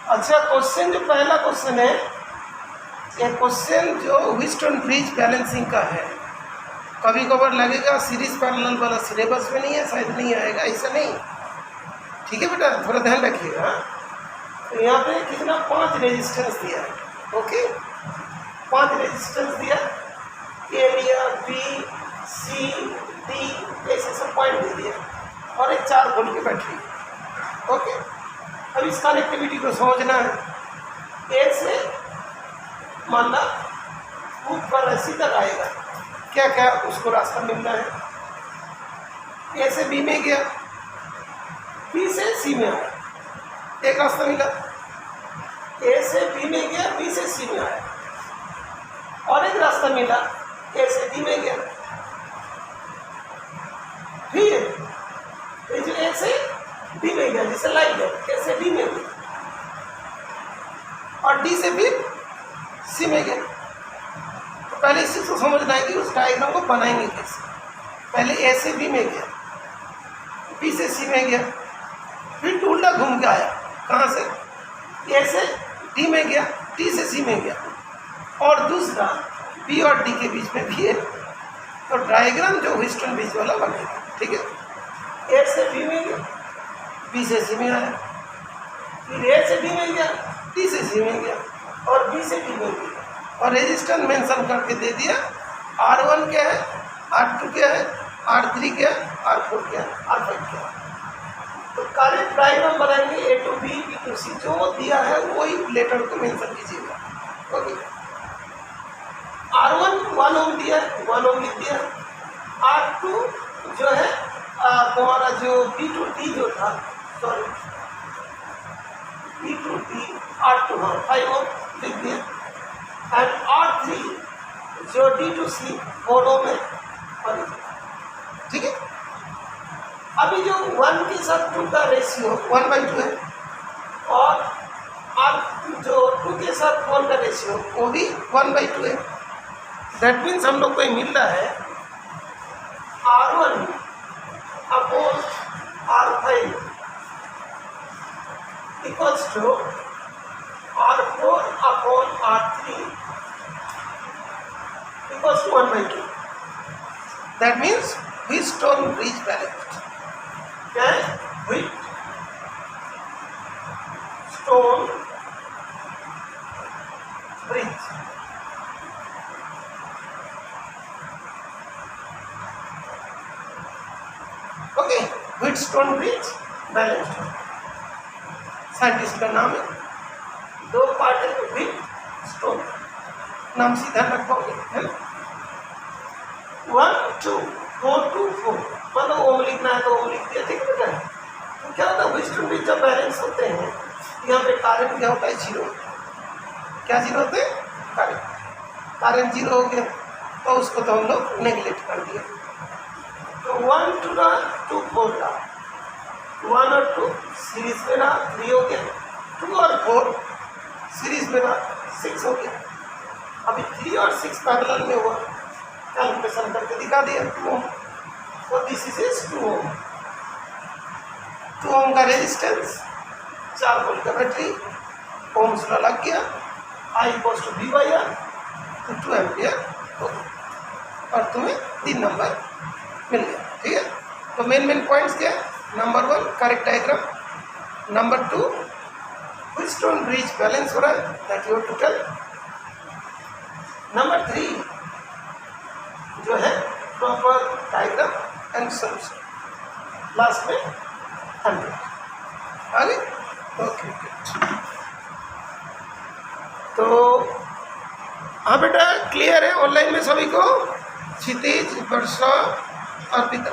अच्छा, क्वेश्चन जो पहला क्वेश्चन है, ये क्वेश्चन जो व्हीटस्टोन ब्रिज बैलेंसिंग का है, कभी कभार लगेगा सीरीज पैरेलल वाला सिलेबस में नहीं है, शायद नहीं आएगा, ऐसा नहीं। ठीक है बेटा, थोड़ा ध्यान रखिएगा। तो यहाँ पे कितना 5 रेजिस्टेंस दिया है, ओके, 5 रेजिस्टेंस दिया, ए लिया, बी सी डी ऐसे सब पॉइंट दे दिया, और एक 4 वोल्ट की बैटरी, ओके। अब इस कनेक्टिविटी को समझना है। ए से मान ला ऊपर अस्सी तक आएगा, क्या क्या उसको रास्ता मिलना है। ए से बी में गया, बी से सी में आया, एक रास्ता मिला। ए से बी में गया, बी से सी में आया, और एक रास्ता मिला, ए से डी में गया। ठीक है, जो ए से डी में गया, जिसे लाइट है, ए से डी में गया, और डी से भी सी में गया। तो पहले इस चीज को समझना है कि उस डायग्राम को बनाएंगे कैसे। पहले ए से बी में गया, बी से सी में गया, फिर उल्टा घूम के आया, कहाँ से, ए से डी में गया, डी से सी में गया, और दूसरा बी और डी के बीच में भी है। तो डायग्राम जो व्हीटस्टोन ब्रिज वाला बनेगा। ठीक है, ए से बी में गया, बी से सी में आया, फिर ए से बी में गया, डी से सी में गया, और बी से डी में गया, और रेजिस्टेंस मेंशन करके दे दिया। R1 क्या है, R2 क्या है, R3 क्या है, R4 क्या है, R5 क्या है। तो करेक्ट डायग्राम बनाएंगे, ए टू बी, बी टू सी, जो दिया है वही लेटर को मेंशन कीजिएगा। ओके, R1 1 ओम दिया, 1 ओम लिख दिया। R2 जो है तुम्हारा जो B2D जो था, सॉरी B2D R2 हाँ 5 ओम लिख दिया, एंड R3 जो D2C 4 ओम है, और ठीक है। अभी जो 1 के साथ 2 का रेशियो 1/2 है, और जो 2 के साथ 4 का रेशियो वो भी 1/2 है। दैट मीन्स हम लोग को ये मिल रहा है R1 upon R5 equals to R4 upon R3 equals to 1/2। That means Wheatstone bridge balanced. क्या है, Wheatstone bridge. Okay, Wheatstone bridge balanced, scientist का नाम है। 2 पार्ट है, व्हीटस्टोन नाम सीधा रख पाओगे, है ना। 1 2 4 2 4, मतलब ओम लिखना है तो ओम लिख दिया। ठीक है बेटा। तो क्या होता है, व्हीटस्टोन ब्रिज जब बैलेंस होते हैं, यहाँ पे करंट क्या होता है, 0। क्या 0 होते हैं, करंट 0 हो गया, तो उसको तो हम लोग नेगलेक्ट कर दिया। तो 1 2 रहा, 2 4 रहा, 1 और 2 सीरीज में रहा, 3 हो गया, 2 और 4 सीरीज में रहा, 6 हो गया। अभी 3 और 6 पैरेलल में हुआ, कैलकुलेशन करके दिखा दिया 2 ओम। तो दिस इज 2 ओम, 2 ओम का रेजिस्टेंस, 4 वोल्ट का बैटरी, ओम्स लॉ लग गया, I इक्वल्स टू V/R, तो 2 एम्पियर हो गया, और तुम्हें 3 नंबर मिल गया। ठीक है, तो मेन पॉइंट्स क्या है, number 1 correct diagram, number 2 Wheatstone bridge balance हो रहा है, that you to tell. Number 3 जो है proper diagram and solution, last में 100 आगे। ओके, तो हाँ बेटा, क्लियर है ऑनलाइन में सभी को, क्षितिज, वर्षा, अर्पिता।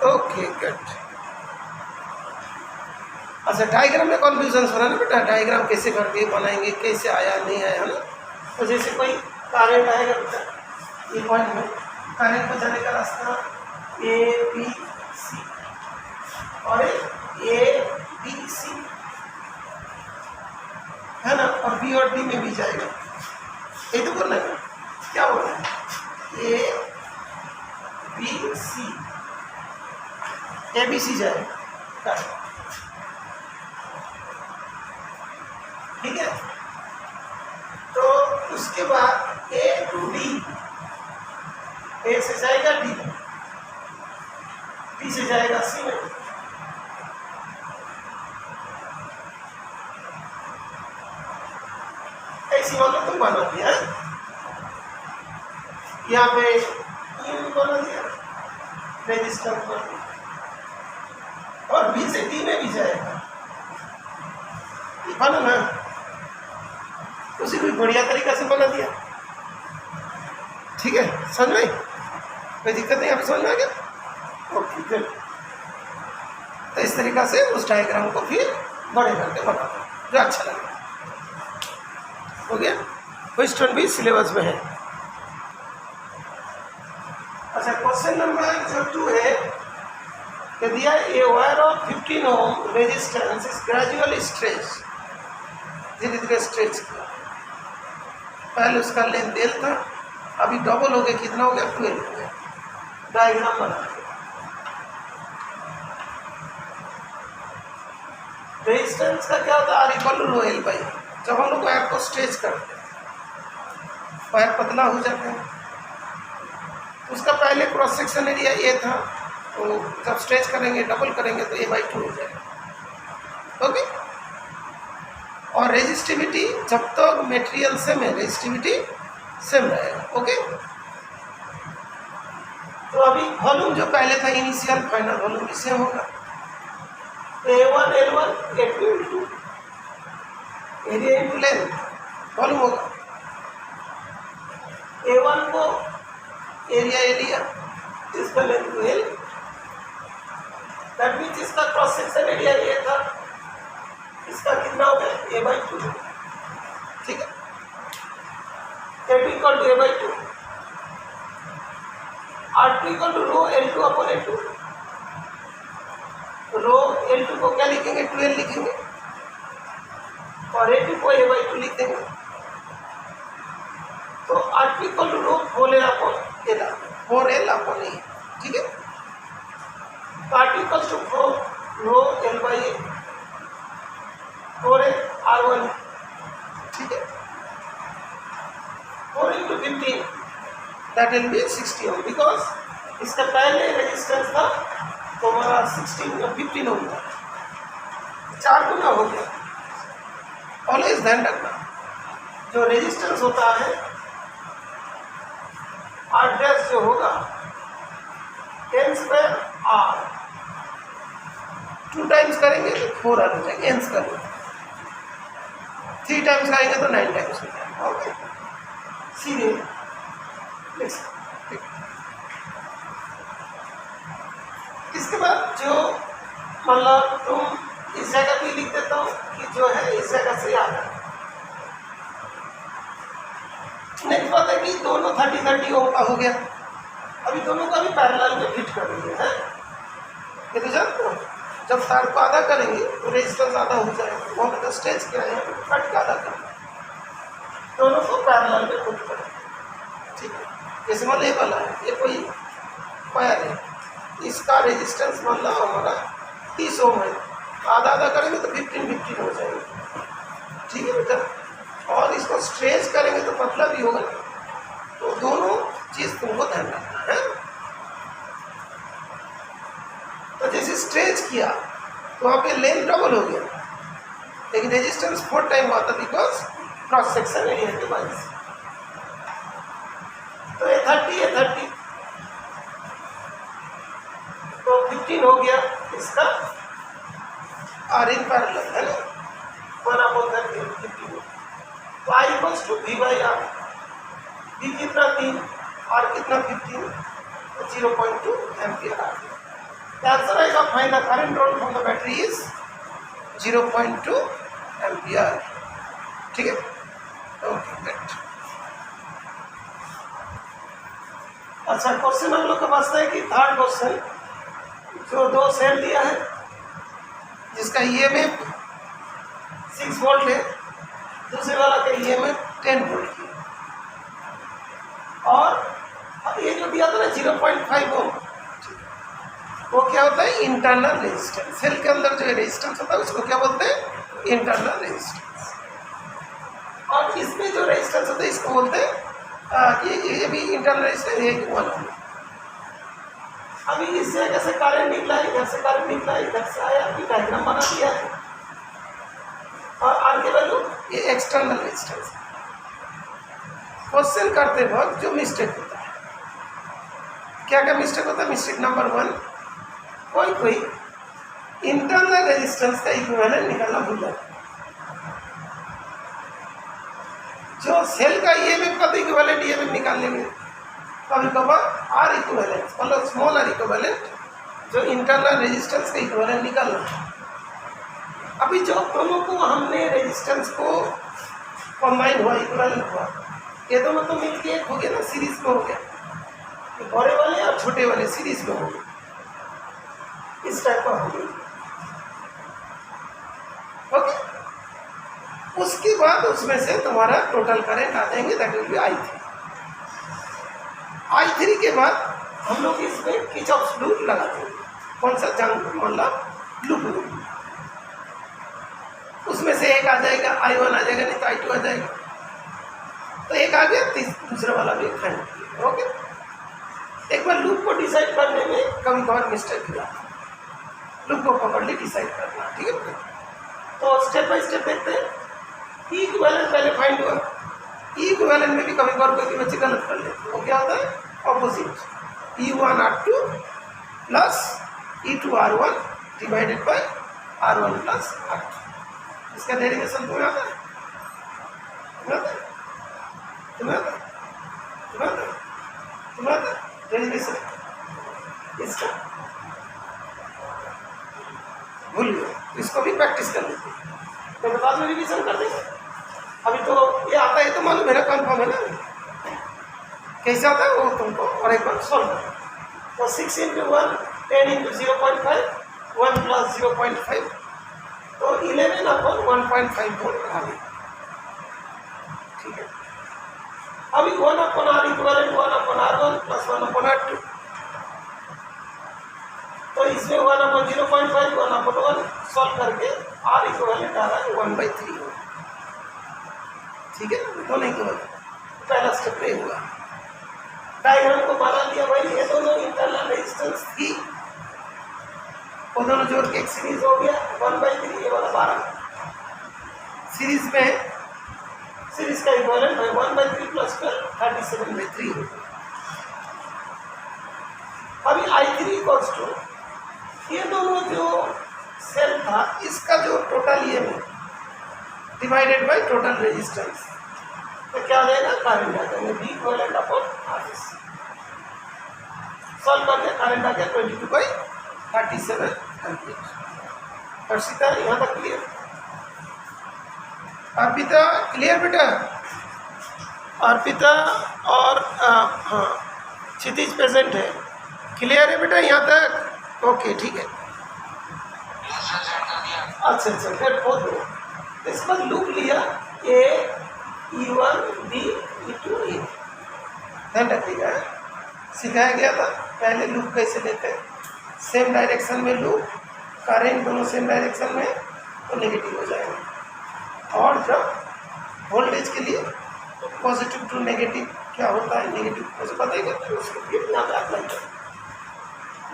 Okay good. अच्छा, डायग्राम में कन्फ्यूजन हो रहा है ना बेटा, डायग्राम कैसे करके बनाएंगे, कैसे आया नहीं आया, है ना। तो जैसे कोई करंट आएगा बेटा, ये पॉइंट में करंट को जाने का रास्ता ABC और ABC है ना, और B और D में भी जाएगा। ये तो बोलना है, क्या बोलना है, ABC जाएगा। इसके बाद ए टू डी, ए से जाएगा डी, डी से जाएगा सी में। ऐसी वाला तुम बना दिया, यहाँ पे ये बना दिया रजिस्टर पर, और बी से डी में भी जाएगा, ये बना ना, उसी कोई बढ़िया तरीका से बना दिया। ठीक है, समझ में कोई दिक्कत नहीं, आप समझ में आ गया? Okay good. तो इस तरीका से उस डायग्राम को फिर बड़े करके बना दो जो अच्छा लगे। हो गया, क्वेश्चन भी सिलेबस में है। अच्छा, क्वेश्चन नंबर 2 है कि दिया a wire of 15 ohm resistance is gradually stretch, धीरे धीरे स्ट्रेच किया। पहले उसका लेंथ एल था, अभी डबल हो गया, कितना हो गया 12 हो गया। डायग्राम बना रेजिस्टेंस का क्या होता है, R equal to rho L by. जब हम लोग वायर को स्ट्रेच करते हैं, वायर पतला हो जाता है, तो उसका पहले क्रॉस सेक्शन एरिया ए था, तो जब स्ट्रेच करेंगे डबल करेंगे तो a/2 हो जाएगा। ओके, और रेजिस्टिविटी जब तक मटेरियल सेम है रेजिस्टिविटी सेम रहेगा। ओके, तो अभी वॉल्यूम जो पहले था इनिशियल फाइनल वॉल्यूम भी सेम होगा। A1 L1 A2 L2 area into length volume होगा। A1 को एरिया ए लिया, इसका लेंथ L, दैट मीन्स इसका क्रॉस सेक्शन एरिया ये था, इसका कितना हो गया a/2। ठीक है, A2 equal to a/2, R2 equal to rho L2 upon A2। Rho L2 को क्या लिखेंगे 12 लिखेंगे, और A2 को a/2 लिख देंगे। तो R2 equal to rho 4L upon L, 4L upon A। ठीक है, तो R2 equal to 4 row L/A, 4L R1। ठीक है, 4 into 15 that will be 60 ohm, because इसका पहले रेजिस्टेंस था तो हमारा 15 ओम था, 4 गुना हो गया। ऑलवेज ध्यान रखना, जो रेजिस्टेंस होता है R डैश जो होगा n² R, 2 टाइम्स करेंगे तो 4 R हो जाएंगे, n स्क्वायर। 3 टाइम्स आएंगे तो 9 टाइम्स हो जाएगा। ओके, सीधे इसके बाद जो मतलब तुम इस जगह भी लिख देता हूँ कि जो है इस जगह से याद है। नेक्स्ट बात है कि दोनों 30-30 ओम का हो गया। अभी दोनों का भी पैरेलल में फिट कर रही है, ये तो जानते हो। जब तार को आधा करेंगे तो रेजिस्टेंस आधा हो जाएगा, वहाँ पर तो स्ट्रेच किया है, कट का आधा करना, दोनों को पैरेलल में फिट करें। ठीक है, जैसे मान ये वाला है, ये कोई वायर है, इसका रेजिस्टेंस मान लो हमारा 30 ओम है, आधा आधा करेंगे तो 15 हो जाएगा। ठीक है बेटा, और इसको स्ट्रेच करेंगे तो पतला भी होगा, तो दोनों चीज़ तुमको ध्यान रखना है। तो जैसे स्ट्रेच किया तो वहाँ पे लेंथ डबल हो गया, लेकिन रेजिस्टेंस 4 टाइम हुआ था, बिकॉज क्रॉस सेक्शन एरिया के वजह से। तो ये 30 तो 15 हो गया इसका आर इन पैरेलल है ना, 1/30 15। तो I equals to V/R, V कितना 3, R कितना 15, तो 0.2 एम्पियर आ गया। The answer आएगा find the current drawn from the battery is 0.2 ampere. ठीक है, ओके ग्रेट। अच्छा, क्वेश्चन हम लोग का पास है कि थर्ड क्वेश्चन, जो 2 सेल दिया है जिसका EMF 6 वोल्ट है, दूसरे वाला का EMF 10 वोल्ट की, और अब ये जो दिया था ना 0.5 ओम, वो क्या होता है इंटरनल रेजिस्टेंस। सेल के अंदर जो रेजिस्टेंस होता है उसको क्या बोलते हैं, इंटरनल रेजिस्टेंस। और इसमें जो रेजिस्टेंस होता है इसको बोलते हैं कि ये भी इंटरनल रेजिस्टेंस है 1 ओम। अभी इस जगह से करंट निकला, इधर से करंट निकला, इधर से आया, अभी डायग्राम बना दिया है। और आर की वैल्यू ये एक्सटर्नल रेजिस्टेंस। क्वेश्चन करते वक्त जो मिस्टेक होता है, क्या क्या मिस्टेक होता है? मिस्टेक नंबर 1, कोई इंटरनल रेजिस्टेंस का इक्विवेलेंट निकालना भूल जाता है। जो सेल का ईएमएफ का इक्विवेलेंट ईएमएफ निकाल लेंगे कभी कभार, आर इक्विवेलेंट मतलब स्मॉल आर इक्विवेलेंट, जो इंटरनल रेजिस्टेंस का इक्विवेलेंट निकालना है। अभी जो दोनों को हमने रेजिस्टेंस को कंबाइन हुआ, इक्विवेलेंट हुआ, ये दोनों तो मिलके एक हो गया ना, सीरीज में हो गया। बड़े वाले और छोटे वाले सीरीज में हो गए, इस टाइप का हो गया। ओके, उसके बाद उसमें से तुम्हारा टोटल करंट आ जाएंगे, that will B I3। I3 के बाद हम लोग इसमें किरचॉफ्स लूप लगाते हैं। कौन सा? जंग मतलब लूप। उसमें से एक आ जाएगा, I1 आ जाएगा, नहीं तो I2 आ जाएगा। तो एक आ गया, दूसरा वाला भी फाइनल। ओके, एक बार लूप को डिसाइड करने में कभी कभार मिस्टेक हुआ, लूप को प्रॉपर्ली डिसाइड करना, ठीक है। तो स्टेप बाय स्टेप देखते हैं। इक्विवेलेंट पहले फाइंड हुआ, इक्विवेलेंट में भी कभी कभार कोई बच्चे गलत कर लेते हैं। वो क्या होता है? Opposite, E1 R2 plus E2 R1 divided by R1 plus R2। इसका डेरिवेशन तुम्हें आता है? डेरिवेशन इसका भूल गए, इसको भी प्रैक्टिस कर लेते हैं, तो बाद में रिविजन कर देंगे। अभी तो ये आता है तो मालूम है ना, कन्फर्म है ना कैसे आता है वो तुमको, और एक बार सॉल्व करो। तो 6 × 1 10 × 0.5 1 + 0.5 तो 11/1.5 वोल्ट आ गया, ठीक है। अभी 1/R इक्विवेलेंट 1/R1 + 1/R2, तो इसमें 1/0.5 1/1 सॉल्व करके R इक्विवेलेंट आ रहा है 1/3, ठीक है। तो नहीं तो पहला स्टेप ये हुआ। डायग्राम को बना दिया भाई, ये दोनों इंटरनल रेजिस्टेंस थी, वो दोनों जोड़ के एक सीरीज हो गया 1/3, ये वाला 12 सीरीज में, सीरीज का इक्विवेलेंट है 1/3 + 12 37/3 हो गया। अभी I3 = ये दोनों जो सेल था इसका जो total EMF divided by total resistance, तो क्या देगा? करंट आ जाएगा V equivalent upon RS। Solve करके करंट आ गया 22/37 एम्पीयर। और सीधा यहाँ तक क्लियर? अर्पिता क्लियर बेटा? अर्पिता और हाँ क्षितिज प्रेजेंट है, क्लियर है बेटा यहाँ तक? ओके, ठीक है। अच्छा, फिर खोल दो। इस पर लूप लिया A E1 B E2 E, ध्यान रखिएगा, सिखाया गया था पहले लूप कैसे लेते हैं। सेम डायरेक्शन में लूप, करंट दोनों सेम डायरेक्शन में, तो नेगेटिव हो जाएगा। और जब वोल्टेज के लिए पॉजिटिव टू नेगेटिव क्या होता है, नेगेटिव मुझे बताइएगा, तो उसको फिर यहाँ पे अप्लाई करें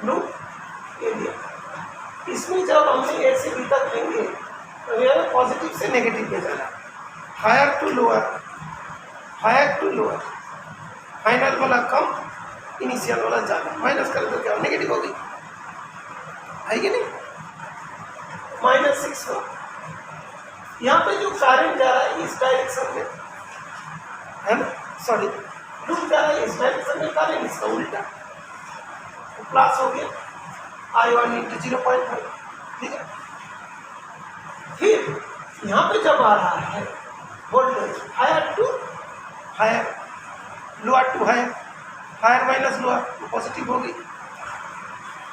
लूप के लिए। इसमें जब हमने ए से बी तक लेंगे तो ये पॉजिटिव से नेगेटिव में जाना, higher to lower, higher to lower, final वाला कम, इनिशियल वाला ज़्यादा। माइनस करें तो क्या नेगेटिव होगी, है कि नहीं? -6 हो। यहाँ पे जो करंट जा रहा है इस डायरेक्शन में है ना, सॉरी लूप जा रहा है इस डायरेक्शन में, करंट इसका उल्टा, तो प्लस हो गया I1 × 0.5, ठीक है। फिर यहाँ पे जब आ रहा है voltage higher to higher, lower to higher, higher minus lower, तो पॉजिटिव होगी,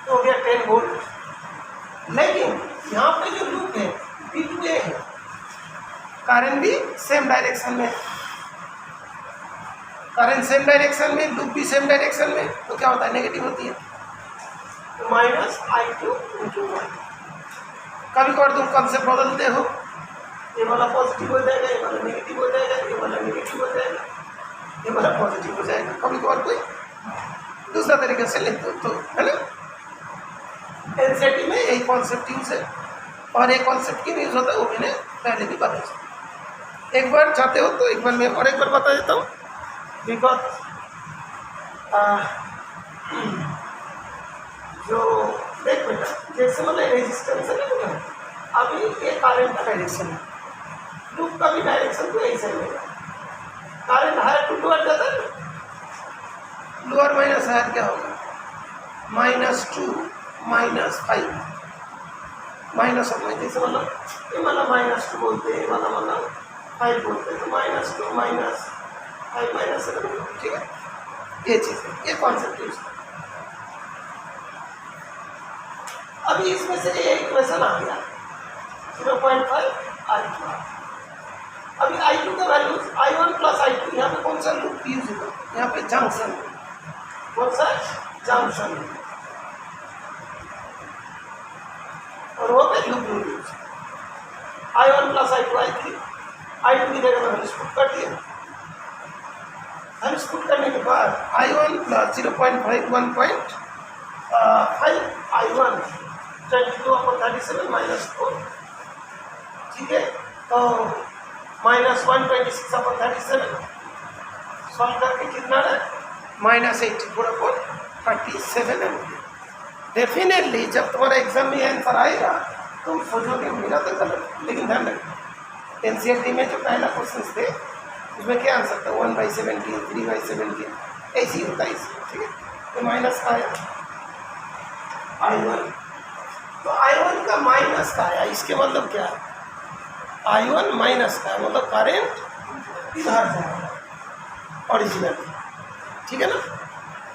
तो हो गया 10 वोल्ट। लेकिन यहाँ पे जो लूप है B2A है, करंट भी सेम डायरेक्शन में, करंट सेम डायरेक्शन में, लूप भी सेम डायरेक्शन में, तो क्या होता है? नेगेटिव होती है, -I2 × 1। कभी कभार तुम कंसेप्ट बदलते हो, ये वाला पॉजिटिव हो जाएगा, ये वाला नेगेटिव हो जाएगा, ये वाला नेगेटिव हो जाएगा, ये वाला पॉजिटिव हो जाएगा। कभी कभार कोई दूसरा तरीके से लिख दो तो, है ना। एनसीईआरटी में यही कॉन्सेप्ट यूज है, और एक कॉन्सेप्ट क्यों यूज होता है वो मैंने पहले भी बताया। एक बार चाहते हो तो एक बार मैं और एक बार बता देता हूँ, बिकॉज जो देख बेटा, जैसे मतलब रेजिस्टेंस है ना, अभी ये करंट का डायरेक्शन है, लूप का भी डायरेक्शन तो यही सही रहेगा। करंट हायर टू लोअर जाता है, लोअर माइनस हायर क्या होगा, -2 -5 माइनस ऑफ जैसे मतलब ये मतलब -2 बोलते हैं, मतलब 5 बोलते हैं, तो -2 -5 -7, ठीक है, ये चीज़ है, ये कॉन्सेप्ट यूज है। अभी इसमें से ये इक्वेशन आ गया 0.5 I2। अभी I2 का वैल्यू I1 प्लस I2, यहाँ पे कौन सा लूप यूज होगा, यहाँ पे जंक्शन, कौन सा जंक्शन, और वो पे loop use I1 plus I2 I3, I2 की जगह मैंने स्पुट कर दिया। हम स्पुट करने के बाद I1 प्लस 0.5 1.5 I1 22/37 -4, ठीक है, तो -126/37 सॉल्व करके कितना है -84/37 एम्पियर। डेफिनेटली जब तुम्हारा एग्जाम में आंसर आएगा तुम सोचोगे मेरा तो गलत, लेकिन ध्यान रखना एनसीईआरटी में जो पहला क्वेश्चन थे उसमें क्या आंसर था 1/17 3/17 ऐसे ही होता है इसमें, ठीक है। तो माइनस का आया I1, तो I1 का माइनस का आया, इसके मतलब क्या है, I1 माइनस का है, मतलब करंट इधर जाएगा ओरिजिनल, ठीक है ना,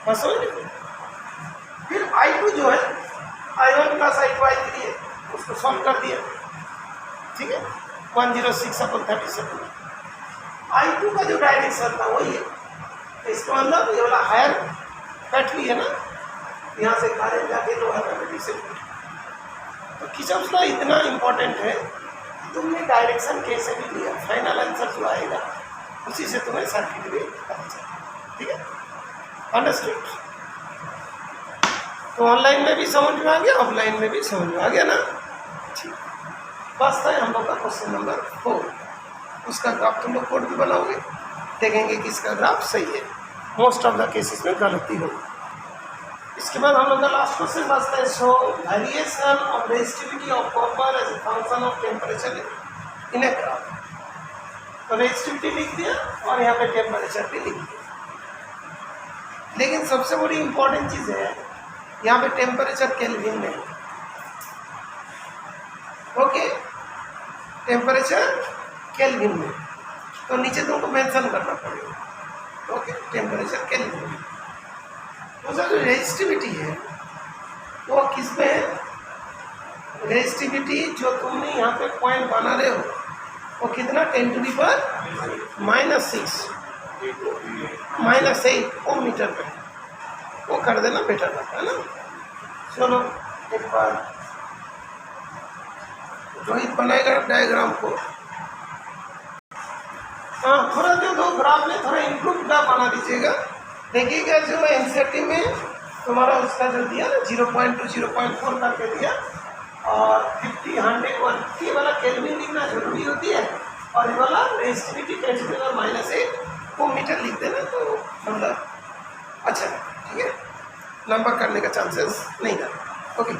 बस समझ लीजिए। फिर I2 जो है I1 प्लस I2 I3 है, उसको सॉल्व कर दिया, ठीक है, 106/37। I2 का जो डायरेक्शन था वही है, इसका मतलब ये वाला हायर बैटरी है ना, यहाँ से करंट जाके लोअर बैटरी से, तो किर्चॉफ्स लॉ इतना इम्पोर्टेंट है, तुमने डायरेक्शन कैसे भी लिया, फाइनल आंसर जो आएगा उसी से तुम्हें सर्किट भी पता चलेगा, ठीक है, अंडरस्टूड। तो ऑनलाइन में भी समझ में आ गया, ऑफलाइन में भी समझ में आ गया ना, ठीक। बस था हम लोग का क्वेश्चन नंबर 4, उसका ग्राफ तुम लोग कोड भी बनाओगे, देखेंगे कि इसका ग्राफ सही है, मोस्ट ऑफ द केसेस में गलती होगी। इसके बाद हम लोग का लास्ट क्वेश्चन बचता है, so variation of resistivity of copper as a function of temperature in a graph. तो रेजिस्टिविटी लिख दिया और यहाँ पे टेम्परेचर भी लिख दिया, लेकिन सबसे बड़ी इंपॉर्टेंट चीज़ है यहाँ पे टेम्परेचर केल्विन में, ओके, टेम्परेचर केल्विन में, तो नीचे तुमको मेंशन करना पड़ेगा, ओके, टेम्परेचर केल्विन में। तो सर जो रेजिस्टिविटी है वो किस में है, रेजिस्टिविटी जो तुमने यहाँ पे पॉइंट बना रहे हो वो कितना 10⁻⁻6 -8 ओम मीटर पे, वो कर देना बेटर रहता है ना। चलो एक बार रोहित बनाएगा डायग्राम को, हाँ थोड़ा जो दो ग्राफ में थोड़ा इंप्रूव ग्राफ बना दीजिएगा। देखिएगा जो एनसीईआरटी में तुम्हारा उसका जो दिया ना 0.2 0.4 करके दिया, और 50 100 150 वाला केल्विन लिखना जरूरी होती है, और ये वाला रेजिस्टिविटी 10⁻⁸ को मीटर लिख देना, तो मतलब अच्छा, ठीक है, लंबा करने का चांसेस नहीं था, ओके।